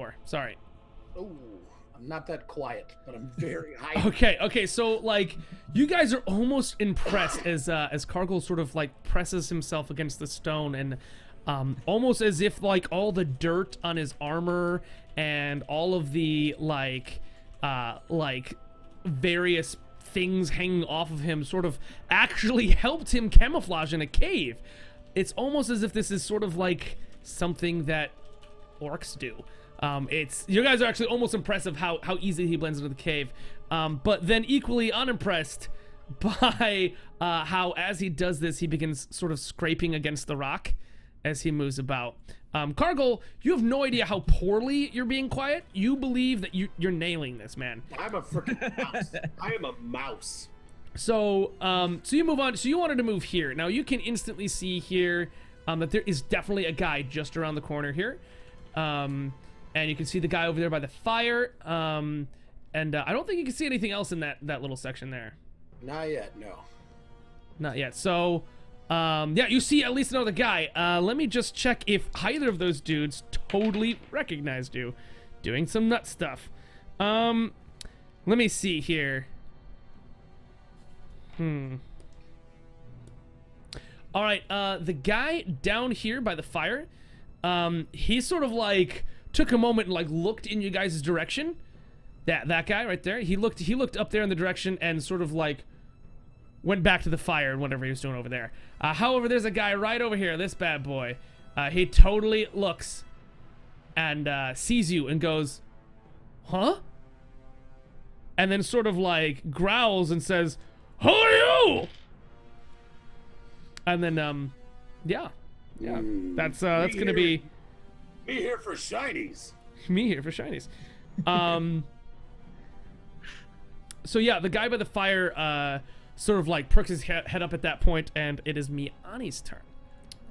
more. Sorry. Oh, I'm not that quiet, but I'm very high. Okay. So like, you guys are almost impressed as Cargill sort of like presses himself against the stone, and almost as if like all the dirt on his armor and all of the like various things hanging off of him sort of actually helped him camouflage in a cave. It's almost as if this is sort of like something that orcs do. You guys are actually almost impressed of how easily he blends into the cave, but then equally unimpressed by how as he does this, he begins sort of scraping against the rock as he moves about. Cargill, you have no idea how poorly you're being quiet. You believe that you're nailing this, man. I'm a freaking mouse. I am a mouse. So you move on. So you wanted to move here. Now you can instantly see here that there is definitely a guy just around the corner here. And you can see the guy over there by the fire. And I don't think you can see anything else in that little section there. Not yet, no. Not yet. So, yeah, you see at least another guy. Let me just check if either of those dudes totally recognized you doing some nut stuff. Let me see here. All right, the guy down here by the fire, he sort of like took a moment and like looked in you guys' direction. That guy right there, he looked up there in the direction and sort of like went back to the fire and whatever he was doing over there. However, there's a guy right over here, this bad boy. He totally looks and sees you and goes, huh? And then sort of like growls and says, who are you? And then, yeah, that's gonna be me here for shinies. Me here for shinies. So yeah, the guy by the fire sort of like perks his head up at that point, and it is Miani's turn.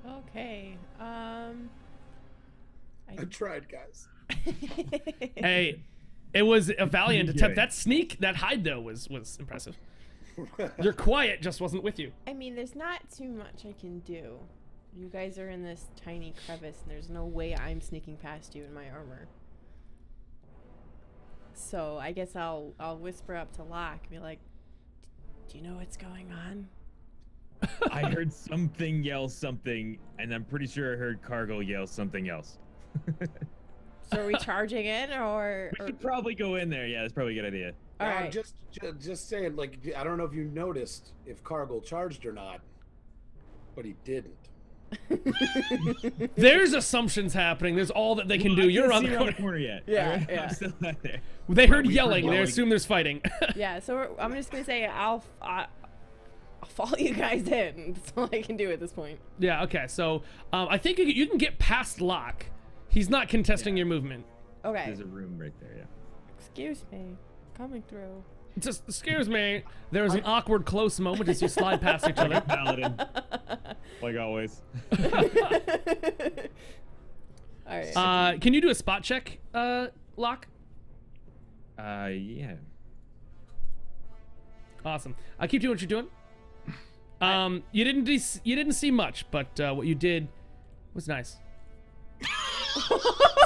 Okay. I tried, guys. Hey, it was a valiant attempt. That sneak, that hide though, was impressive. Your quiet just wasn't with you. I mean, there's not too much I can do. You guys are in this tiny crevice, and there's no way I'm sneaking past you in my armor. So I guess I'll whisper up to Locke and be like, do you know what's going on? I heard something yell something, and I'm pretty sure I heard Cargill yell something else. So are we charging in, or? We should probably go in there. Yeah, that's probably a good idea. All right. Just saying, like, I don't know if you noticed if Cargill charged or not, but he didn't. There's assumptions happening. There's all that they can do. You're on the corner yet. Yeah, right? yeah. I'm still not there. They heard yelling. They assume there's fighting. Yeah, so I'm just gonna say I'll follow you guys in. That's all I can do at this point. Yeah. Okay. So I think you can get past Locke. He's not contesting your movement. Okay. There's a room right there. Yeah. Excuse me, coming through. Just excuse me. There's an awkward close moment as you slide past each other. Paladin. Like always. All right. Can you do a spot check, Locke? Yeah. Awesome. Keep doing what you're doing. You didn't see much, but what you did was nice.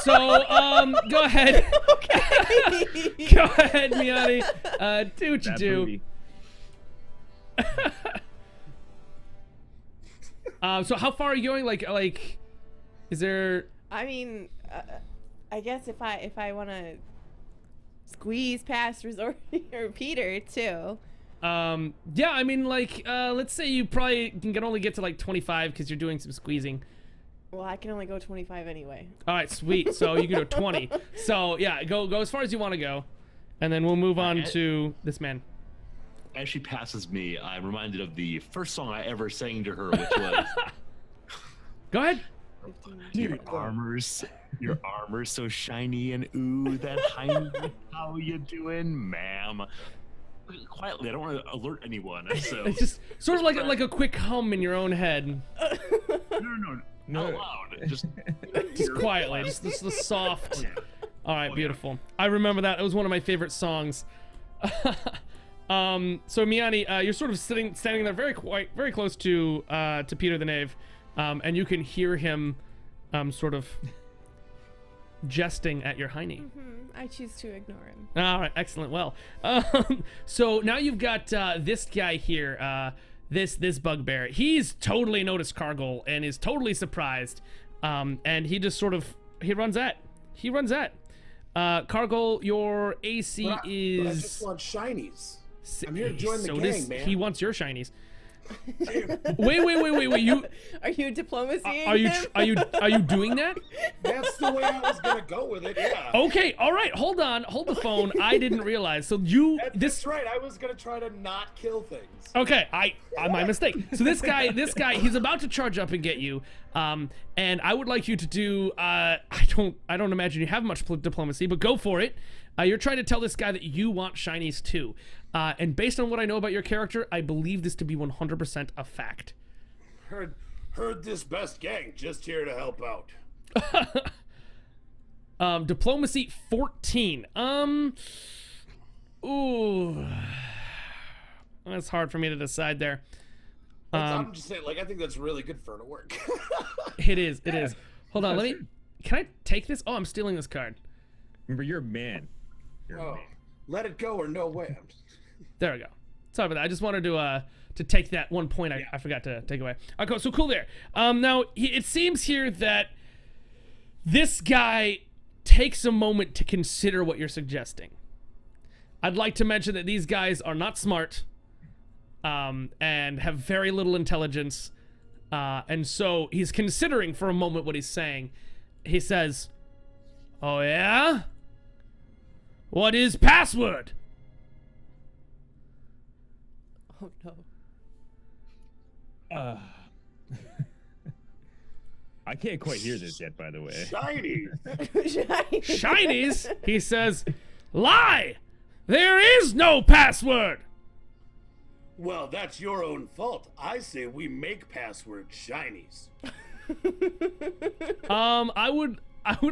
So, go ahead. Okay. Go ahead, Miani. Do what you do. So how far are you going? Like, is there? I mean, I guess if I want to squeeze past Resort or Peter too. Yeah, I mean, like, let's say you probably can only get to like 25 because you're doing some squeezing. Well, I can only go 25 anyway. All right, sweet. So you can go 20. So yeah, go as far as you want to go, and then we'll move on to this man. As she passes me, I'm reminded of the first song I ever sang to her, which was Go ahead. Your armor's so shiny and ooh, that hiney, how you doing, ma'am? Quietly, I don't want to alert anyone. So It's just sort of like a quick hum in your own head. No, out loud. Just Quietly, just the soft. All right, beautiful. I remember that. It was one of my favorite songs. So Miani, you're sort of standing there very close to Peter the Knave, and you can hear him, sort of jesting at your Heine. I choose to ignore him. All right, excellent. Well, so now you've got this guy here, this bugbear. He's totally noticed Cargill and is totally surprised, and he just sort of runs at. Cargill, your AC But I is. just want shinies. I'm here to join the gang, man. He wants your shinies. Wait. You Are you diplomacy? are you doing that? That's the way I was gonna go with it. Yeah. Okay, all right. Hold the phone. I didn't realize. So That's right. I was gonna try to not kill things. Okay, my mistake. So this guy, he's about to charge up and get you, and I would like you to do. I don't imagine you have much diplomacy, but go for it. You're trying to tell this guy that you want shinies too, and based on what I know about your character, I believe this to be 100% a fact. Heard this best gang, just here to help out. Diplomacy 14. Ooh. That's hard for me to decide there. I'm just saying, like, I think that's really good for her to work. It is. Hold on, can I take this? Oh, I'm stealing this card. Remember, you're a man. Let it go or no way. There we go. Sorry about that. I just wanted to take that one point I forgot to take away. Okay, so cool there. Now, it seems here that this guy takes a moment to consider what you're suggesting. I'd like to mention that these guys are not smart, and have very little intelligence, and so he's considering for a moment what he's saying. He says, "Oh yeah? What is password?" Oh no. I can't quite hear this yet, by the way. Shiny. Shinies? He says, "Lie! There is no password!" Well, that's your own fault. I say we make password shinies. I would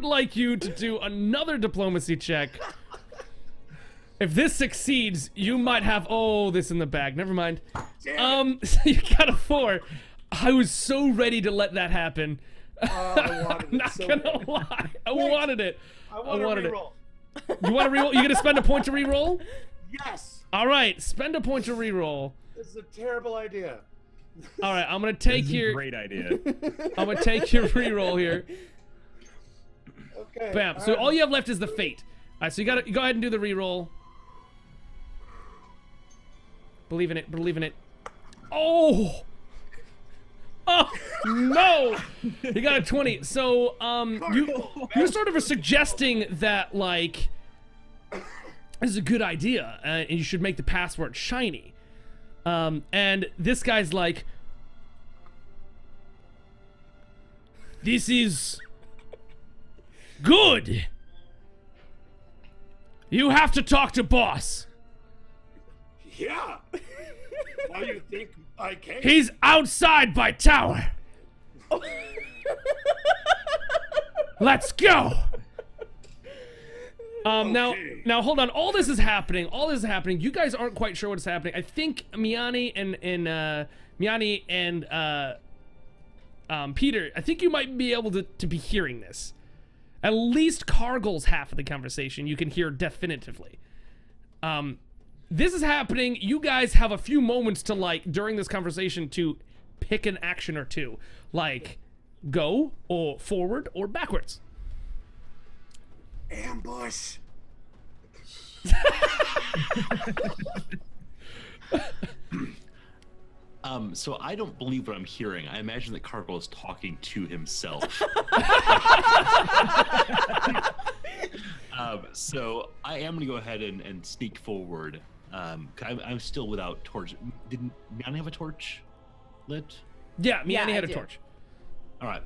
like you to do another diplomacy check. If this succeeds, you might have this in the bag. Never mind. Damn So you got a 4. I was so ready to let that happen. I wanted it Not so gonna bad. lie. I wanted it. I want to reroll. You want to reroll? You gonna spend a point to reroll? Yes. All right, spend a point to reroll. This is a terrible idea. All right, I'm gonna take This is a your. great idea. I'm gonna take your reroll here. Okay. Bam. So all you have left is the fate. All right, so you gotta go ahead and do the reroll. Believe in it. Believe in it. Oh. Oh no! You got a 20. So you sort of are suggesting that like this is a good idea, and you should make the password shiny. And this guy's like, "This is good. You have to talk to boss. Yeah. Why you think I came? He's outside by tower. Let's go." Okay. Now hold on. All this is happening. You guys aren't quite sure what's happening. I think Miani and Peter, I think you might be able to be hearing this. At least Cargill's half of the conversation you can hear definitively. This is happening. You guys have a few moments to, like, during this conversation to pick an action or two. Like, go, or forward, or backwards. Ambush. So I don't believe what I'm hearing. I imagine that Cargill is talking to himself. So I am gonna go ahead and sneak forward. I'm still without torch. Didn't Miani have a torch lit? Yeah, Miani I had a do. torch. All right.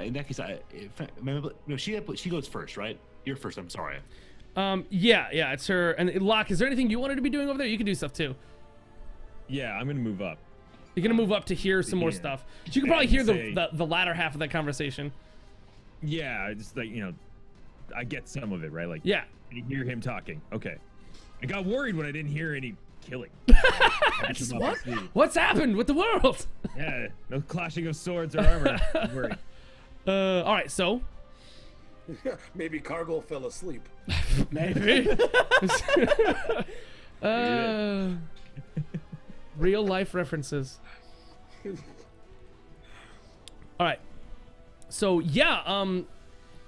In that case, she goes first, right? You're first. I'm sorry. Yeah, it's her. And Locke, is there anything you wanted to be doing over there? You can do stuff too. Yeah, I'm gonna move up. You're gonna move up to hear some more Yeah. stuff. So you can probably hear Say- the latter half of that conversation. Yeah, just like, I get some of it, right? Like, Yeah. I hear him talking. Okay. I got worried when I didn't hear any killing. What? What's happened with the world? Yeah, no clashing of swords or armor. Don't worry. All right, so Maybe Cargill fell asleep. Maybe. Real life references. All right. So yeah,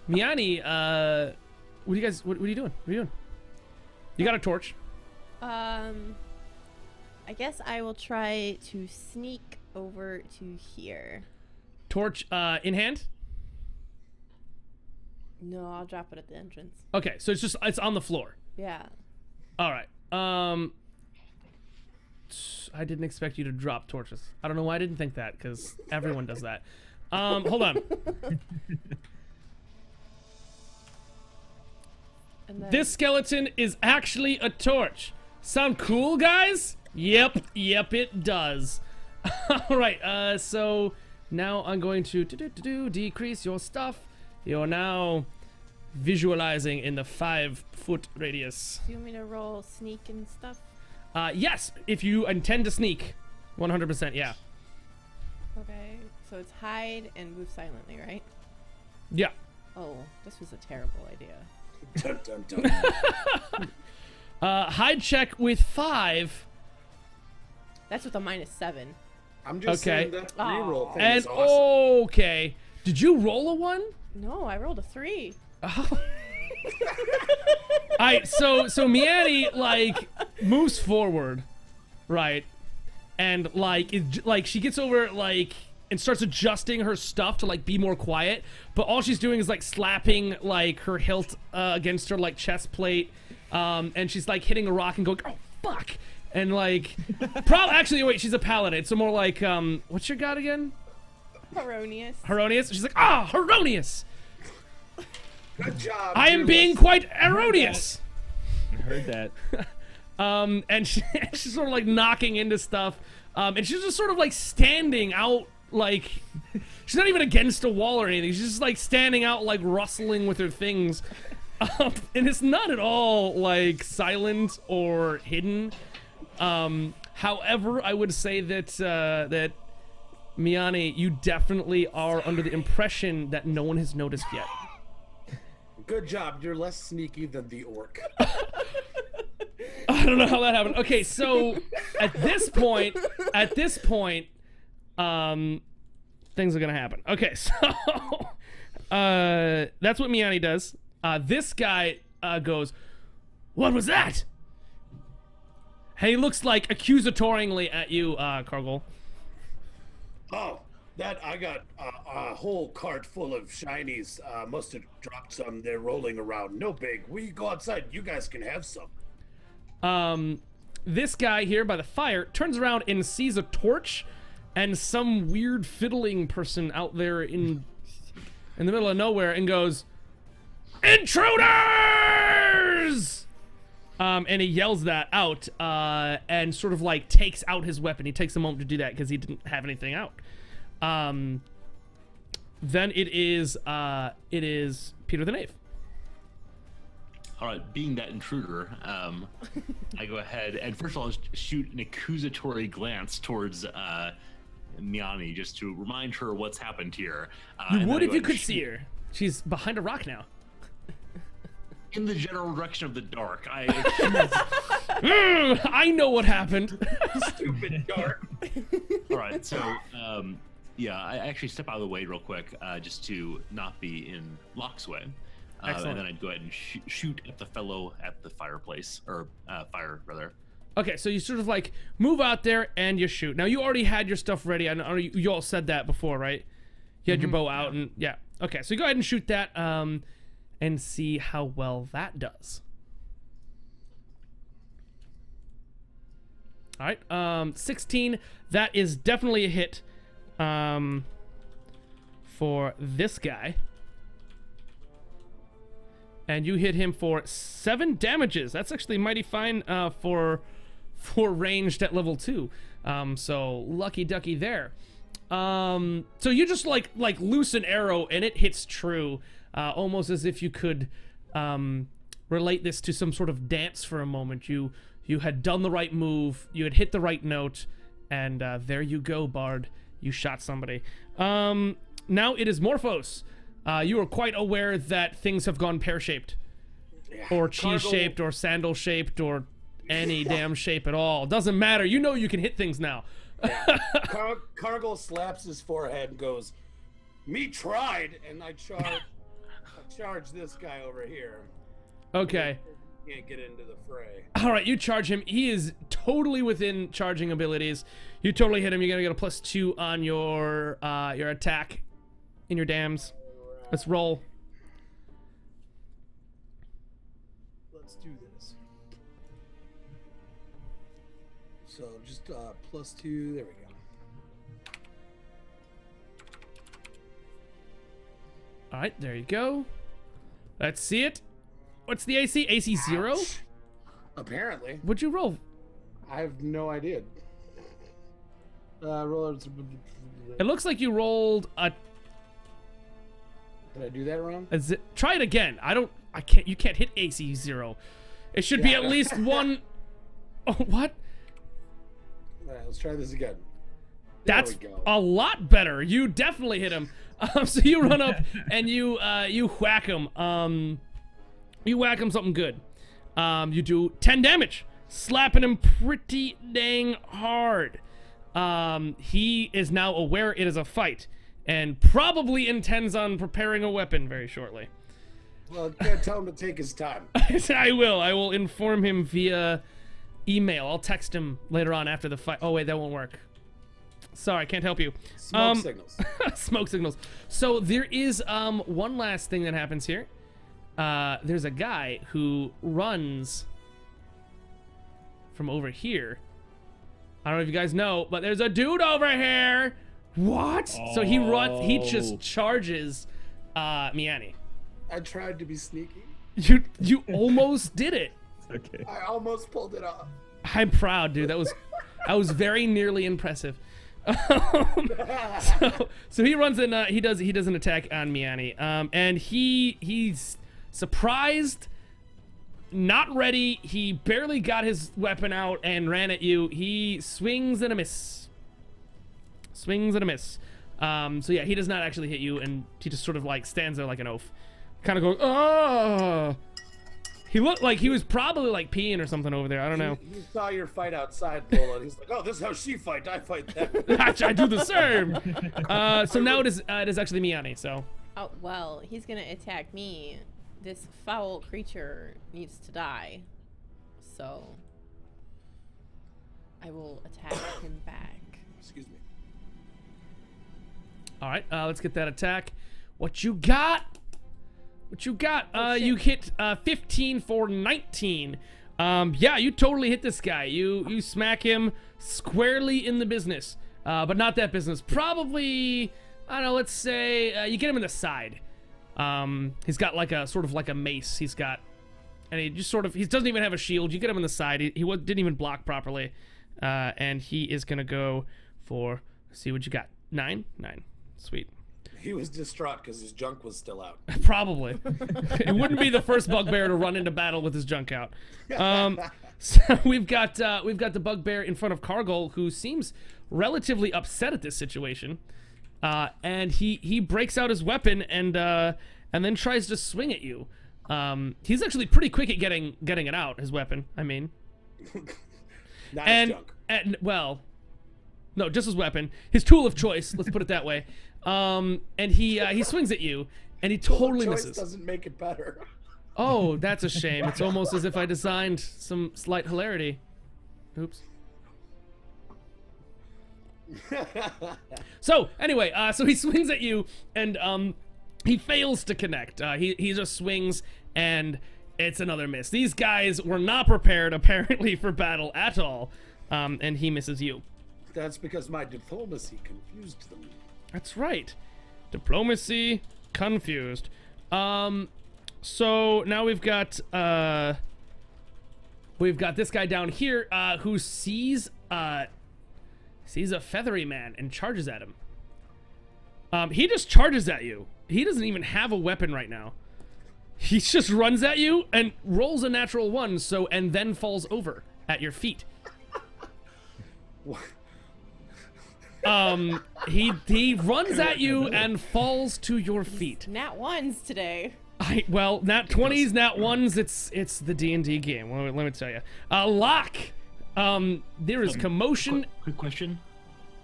Miani, what are you guys? What are you doing? What are you doing? You got a torch. I guess I will try to sneak over to here. Torch in hand. No, I'll drop it at the entrance. Okay, so it's on the floor. Yeah. All right. I didn't expect you to drop torches. I don't know why I didn't think that, because everyone does that. Hold on. And then, This skeleton is actually a torch. Sound cool, guys? Yep, it does. All right. So now I'm going to decrease your stuff. You're now visualizing in the 5-foot radius. do you want me to roll sneak and stuff? Yes, if you intend to sneak. 100%, yeah. Okay. So it's hide and move silently, right? Yeah. Oh, this was a terrible idea. Dun, dun, dun. Hide check with 5. That's with a -7. I'm just Okay. saying that reroll thing And is awesome. okay. Did you roll a 1? No, I rolled a 3. Oh. Alright, so Miani like moves forward, right? And like she gets over like and starts adjusting her stuff to like be more quiet, but all she's doing is like slapping like her hilt against her like chest plate, and she's like hitting a rock and going, oh fuck, and like actually wait, she's a paladin, so more like what's your god again? Erroneous. Heronius. She's like, Heronius. Good job. I am being fearless. quite erroneous. I heard that. And she's sort of like knocking into stuff, and she's just sort of like standing out, like she's not even against a wall or anything. She's just like standing out, like rustling with her things, and it's not at all like silent or hidden. However, I would say that that Miani, you definitely are under the impression that no one has noticed yet. Good job. You're less sneaky than the orc. I don't know how that happened. Okay, so at this point, things are gonna happen. Okay, so that's what Miani does. This guy goes, "What was that?" And he looks like accusatoringly at you, Cargill. Oh, that I got a whole cart full of shinies. Must have dropped some. They're rolling around. No big. We go outside. You guys can have some. This guy here by the fire turns around and sees a torch and some weird fiddling person out there in the middle of nowhere and goes, "Intruders!" And he yells that out, and sort of like takes out his weapon. He takes a moment to do that because he didn't have anything out. Then it is Peter the Knave. All right, being that intruder, I go ahead and first of all shoot an accusatory glance towards Miani just to remind her what's happened here. You would if you could see her. She's behind a rock now. In the general direction of the dark, I I know what happened. Stupid dark. All right, so yeah, I actually step out of the way real quick just to not be in Locke's way. Excellent. And then I'd go ahead and shoot at the fellow at the fireplace, or fire, rather. Okay, so you sort of like move out there and you shoot. Now you already had your stuff ready. I know you all said that before, right? You had your bow out and yeah. Okay, so you go ahead and shoot that and see how well that does. All right, 16. That is definitely a hit for this guy. And you hit him for 7 damages. That's actually mighty fine for ranged at level 2. So lucky ducky there. So you just like loose an arrow and it hits true, almost as if you could relate this to some sort of dance for a moment. You had done the right move, you had hit the right note, and there you go, Bard. You shot somebody. Now it is Morphos. You are quite aware that things have gone pear-shaped, Yeah. or cheese-shaped, or sandal-shaped, or any damn shape at all. Doesn't matter. You know you can hit things now. Cargill slaps his forehead and goes, "Me tried," and I charge this guy over here. Okay. Can't get into the fray. All right, you charge him. He is totally within charging abilities. You totally hit him. You're gonna get a +2 on your attack in your dams. Let's roll. Let's do this. So just +2. There we go. All right, there you go. Let's see it. What's the AC? AC 0? Ouch. Apparently. What'd you roll? I have no idea. Roll. It looks like you rolled a. Did I do that wrong? Try it again. You can't hit AC 0. It should be at least one. Oh, what? All right, let's try this again. That's we go. a lot better. You definitely hit him. So you run up and you whack him. You whack him something good. You do 10 damage, slapping him pretty dang hard. He is now aware it is a fight, and probably intends on preparing a weapon very shortly. Well, can't tell him to take his time. I will inform him via email. I'll text him later on after the fight. Oh wait, that won't work. Sorry, I can't help you. Smoke signals. Smoke signals. So there is one last thing that happens here. There's a guy who runs from over here. I don't know if you guys know, but there's a dude over here. What? So he runs. He just charges Miani. I tried to be sneaky. You almost did it. Okay. I almost pulled it off. I'm proud, dude. That was very nearly impressive. So he runs in. He does an attack on Miani. And he's surprised, not ready. He barely got his weapon out and ran at you. He swings and a miss. Swings and a miss. So yeah, he does not actually hit you, and he just sort of like stands there like an oaf, kind of going, "Oh." He looked like he was probably like peeing or something over there. I don't know. He saw your fight outside, Bull, and he's like, "Oh, this is how she fight. I fight that." I do the same. So now it is actually Miani. So. Oh, well, he's gonna attack me. This foul creature needs to die. So I will attack him back. Excuse me. All right, let's get that attack. What you got? What you got? You hit 15 for 19. Yeah, you totally hit this guy. You smack him squarely in the business, but not that business. Probably, I don't know. Let's say you get him in the side. He's got like a sort of like a mace. He's got, and he doesn't even have a shield. You get him in the side. He didn't even block properly, and he is gonna go for. Let's see what you got. 9. Sweet. He was distraught because his junk was still out. Probably. It wouldn't be the first bugbear to run into battle with his junk out. So we've got the bugbear in front of Cargill, who seems relatively upset at this situation, and he breaks out his weapon and then tries to swing at you. He's actually pretty quick at getting it out. His weapon, I mean. Not his junk. Well, no, just his weapon, his tool of choice. Let's put it that way. And he swings at you, and he totally Choice misses. doesn't make it better. Oh, that's a shame. It's almost as if I designed some slight hilarity. Oops. So anyway, so he swings at you, and he fails to connect. He just swings, and it's another miss. These guys were not prepared apparently for battle at all, and he misses you. That's because my diplomacy confused them. That's right. Diplomacy confused. So now we've got this guy down here who sees a feathery man and charges at him. He just charges at you. He doesn't even have a weapon right now. He just runs at you and rolls a natural 1, and then falls over at your feet. He runs at you and falls to your feet. Nat ones today. Well, nat 20s, nat 1s, it's the D&D game. Let me tell you. Locke, there is commotion. Quick question.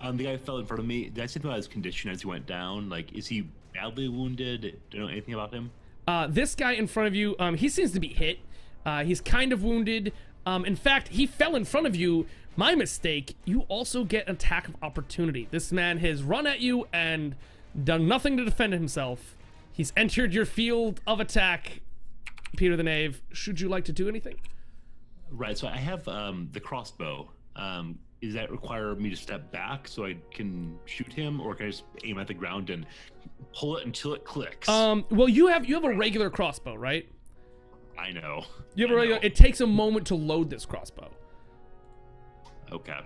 The guy fell in front of me. Did I say about his condition as he went down? Like, is he badly wounded? Do you know anything about him? This guy in front of you, he seems to be hit. He's kind of wounded. In fact, he fell in front of you. My mistake. You also get an attack of opportunity. This man has run at you and done nothing to defend himself. He's entered your field of attack, Peter the Knave. Should you like to do anything? Right, so I have the crossbow. Does that require me to step back so I can shoot him, or can I just aim at the ground and pull it until it clicks? Well, you have a regular crossbow, right? I know. You have a regular. It takes a moment to load this crossbow. Okay.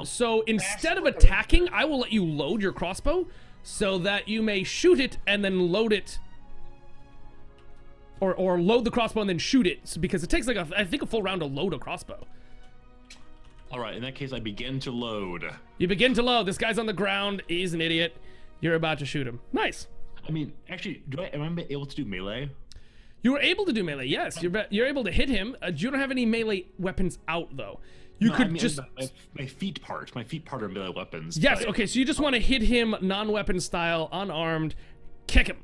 So instead of attacking, I will let you load your crossbow so that you may shoot it and then load it, or load the crossbow and then shoot it, because it takes like I think a full round to load a crossbow. All right, in that case, I begin to load. You begin to load. This guy's on the ground. He's an idiot. You're about to shoot him. Nice. I mean, actually, am I able to do melee? You were able to do melee, yes. You're able to hit him. You don't have any melee weapons out, though. You could just... My feet part are melee weapons. Yes, but... okay, so you just want to hit him non-weapon style, unarmed, kick him.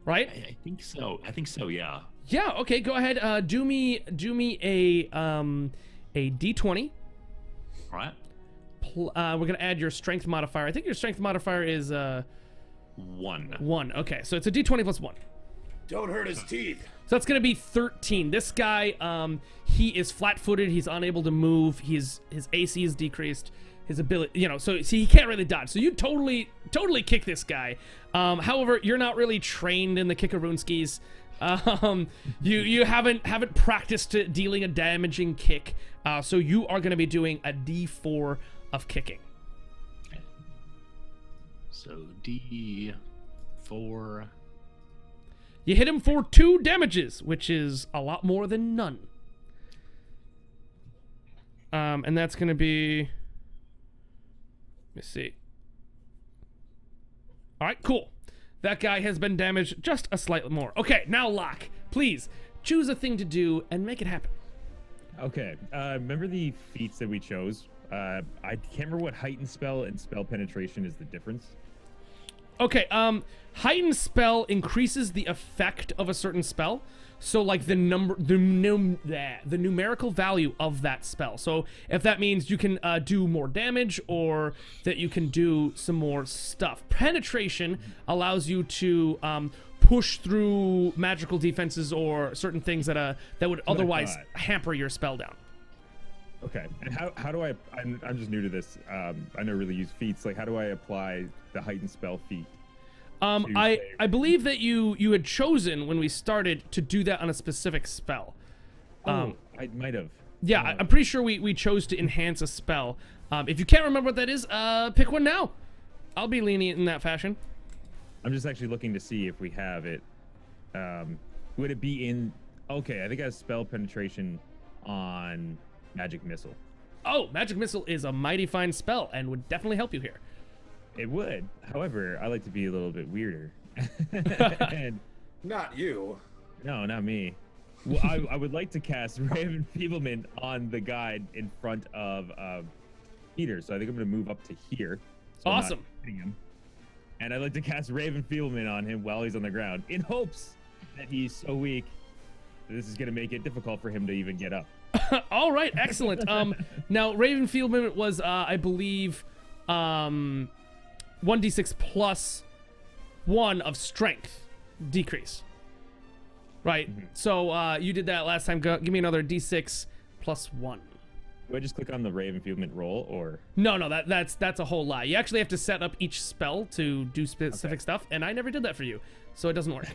Right? I think so, yeah. Yeah, okay, go ahead. Do me a D20. All right. We're going to add your strength modifier. I think your strength modifier is... 1. 1, okay, so it's a D20 plus 1. Don't hurt his teeth. So that's going to be 13. This guy, he is flat-footed. He's unable to move. His AC is decreased. His ability, so see, he can't really dodge. So you totally kick this guy. However, you're not really trained in the kickaroonskis. You haven't practiced dealing a damaging kick. So you are going to be doing a D4 of kicking. Okay. So D4. You hit him for 2 damages, which is a lot more than none. And that's going to be... Let me see. All right, cool. That guy has been damaged just a slightly more. Okay, now Locke, please choose a thing to do and make it happen. Okay, remember the feats that we chose? I can't remember what heightened spell and spell penetration is the difference. Okay, heightened spell increases the effect of a certain spell. So like the numerical value of that spell. So if that means you can do more damage, or that you can do some more stuff. Penetration allows you to push through magical defenses or certain things that would otherwise hamper your spell down. Okay, and how do I'm just new to this. I never really use feats. Like, how do I apply the heightened spell feat? I believe that you had chosen when we started to do that on a specific spell. I might have. Yeah, I'm pretty sure we chose to enhance a spell. If you can't remember what that is, pick one now. I'll be lenient in that fashion. I'm just actually looking to see if we have it. Would it be in... Okay, I think it has spell penetration on Magic Missile. Oh, Magic Missile is a mighty fine spell and would definitely help you here. It would. However, I like to be a little bit weirder. And Not you. no, not me. Well, I would like to cast Ray of Enfeeblement on the guy in front of Peter. So I think I'm going to move up to here. So I'm not Awesome. hitting him. And I'd like to cast Ray of Enfeeblement on him while he's on the ground, in hopes that he's so weak that this is going to make it difficult for him to even get up. All right, excellent. Now Ravenfield was, I believe, 1d6 plus 1 of strength decrease. Right. Mm-hmm. So you did that last time. Give me another d6 plus 1. Do I just click on the Ray of Enfeeblement roll, or? No, that's a whole lie. You actually have to set up each spell to do specific stuff, and I never did that for you, so it doesn't work.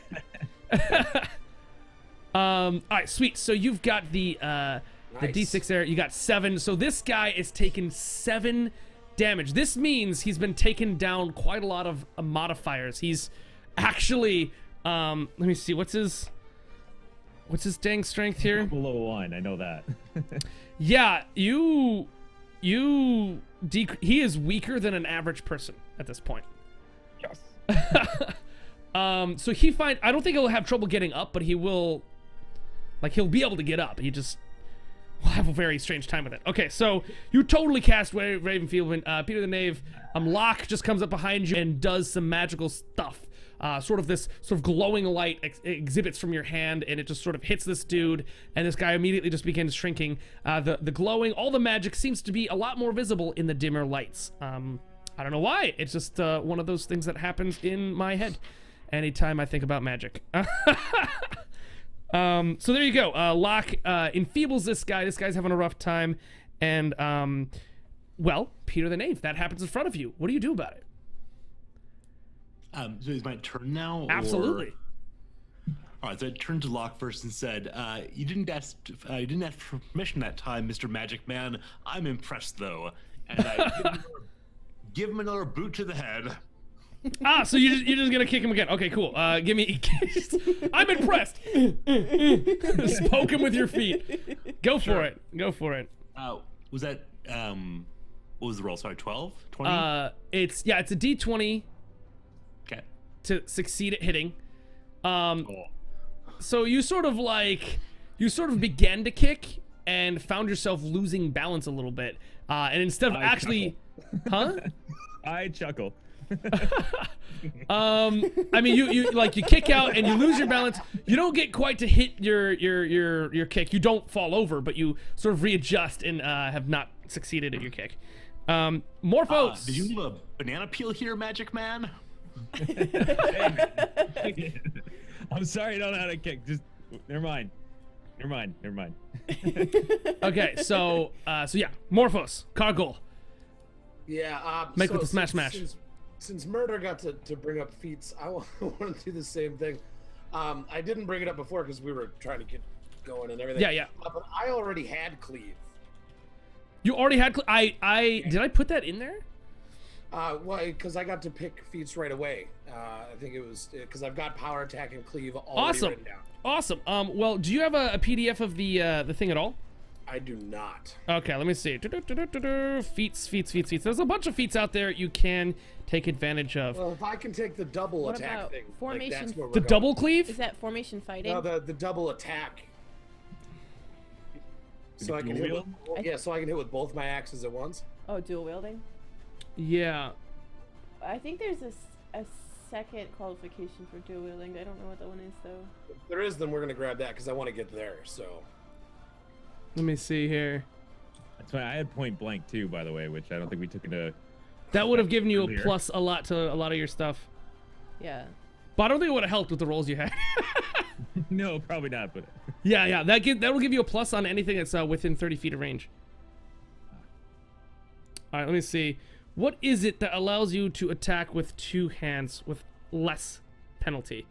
All right, sweet. So you've got the Nice. d6 there. You got 7. So this guy is taking 7 damage. This means he's been taken down quite a lot of modifiers. He's actually, let me see, what's his dang strength here? Below 1, I know that. Yeah, you he is weaker than an average person at this point. Yes. So I don't think he'll have trouble getting up, but he will, like, he'll be able to get up. He just will have a very strange time with it. Okay, so you totally cast Ravenfield when Peter the Knave. Locke just comes up behind you and does some magical stuff. This glowing light exhibits from your hand, and it just sort of hits this dude, and this guy immediately just begins shrinking. The glowing, all the magic seems to be a lot more visible in the dimmer lights. I don't know why. It's just one of those things that happens in my head anytime I think about magic. So there you go. Locke enfeebles this guy. This guy's having a rough time, and well, Peter the Knave, that happens in front of you. What do you do about it? So is my turn now? Absolutely. All right, so I turned to Locke first and said, "You didn't ask for permission that time, Mr. Magic Man. I'm impressed, though." And I give him another boot to the head. So you're just gonna kick him again? Okay, cool. Give me. I'm impressed. Poke him with your feet. Go for it. Go for it. Was that what was the roll? Sorry, 12, 20. It's a D20. Okay. To succeed at hitting. Cool. So you sort of began to kick and found yourself losing balance a little bit. And instead of actually, I chuckle. I mean, you kick out and you lose your balance. You don't get quite to hit your kick. You don't fall over, but you sort of readjust and have not succeeded at your kick. More folks. Did you have a banana peel here, Magic Man? I'm sorry, I don't know how to kick. Just never mind. Okay, so yeah, Morphos, Cargol. Yeah. Make with the smash. Since Murder got to bring up feats, I want to do the same thing. I didn't bring it up before because we were trying to get going and everything. Yeah. But I already had Cleave. You already had. Did I put that in there? Well, because I got to pick feats right away. I think it was because I've got power attack and cleave already written down. Awesome. Well, do you have a PDF of the thing at all? I do not. Okay, let me see. Feats. There's a bunch of feats out there you can take advantage of. Well, if I can take the double What attack about thing, formation? that's where we're The going. double cleave? Is that formation fighting? No, the double attack. So I can hit with, so I can hit with both my axes at once. Oh, dual wielding? Yeah. I think there's a second qualification for dual wielding. I don't know what that one is, though. If there is, then we're gonna grab that because I want to get there. So. Let me see here. That's why I had point blank too, by the way, which I don't think we took into. That would have given you a earlier. plus a lot to a lot of your stuff. Yeah. But I don't think it would have helped with the rolls you had. No, probably not. But Yeah. That will give you a plus on anything that's within 30 feet of range. All right, let me see. What is it that allows you to attack with two hands with less penalty?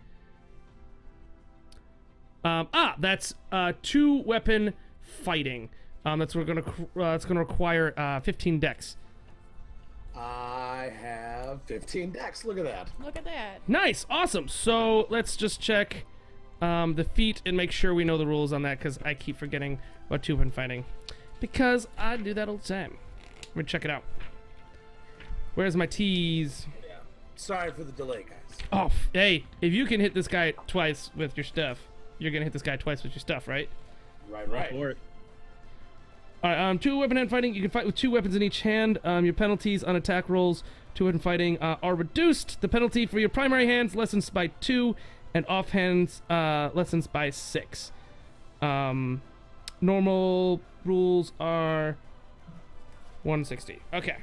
That's two weapon fighting. That's gonna require 15 dex. I have 15 decks. Look at that. Look at that. Nice, awesome. So let's just check the feat and make sure we know the rules on that, because I keep forgetting about two weapon fighting, because I do that all the time. Let me check it out. Where's my T's? Yeah. Sorry for the delay, guys. Oh, hey, if you can hit this guy twice with your stuff, you're gonna hit this guy twice with your stuff, right? Right. for it. All right, two weapon hand fighting. You can fight with two weapons in each hand. Your penalties on attack rolls, two weapon fighting, are reduced. The penalty for your primary hands lessens by 2, and off hands lessens by 6. Normal rules are 160. Okay.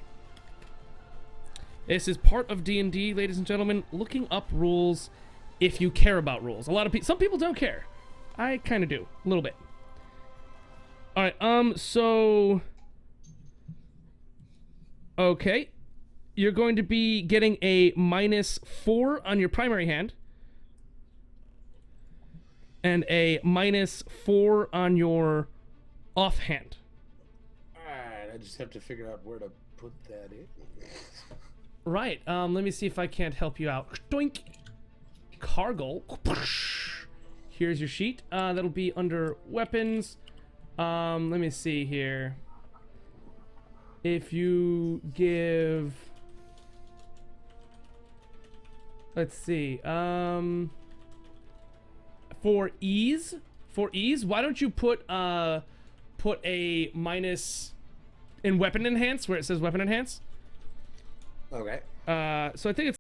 This is part of D&D, ladies and gentlemen. Looking up rules if you care about rules. Some people don't care. I kind of do, a little bit. All right, so okay, you're going to be getting a -4 on your primary hand and a -4 on your offhand. All right. I just have to figure out where to put that in. Right. Let me see if I can't help you out. Doink. Cargo. Here's your sheet. That'll be under weapons. Let me see here. if you give, let's see, for ease, why don't you put a minus in weapon enhance where it says weapon enhance? Okay. So I think it's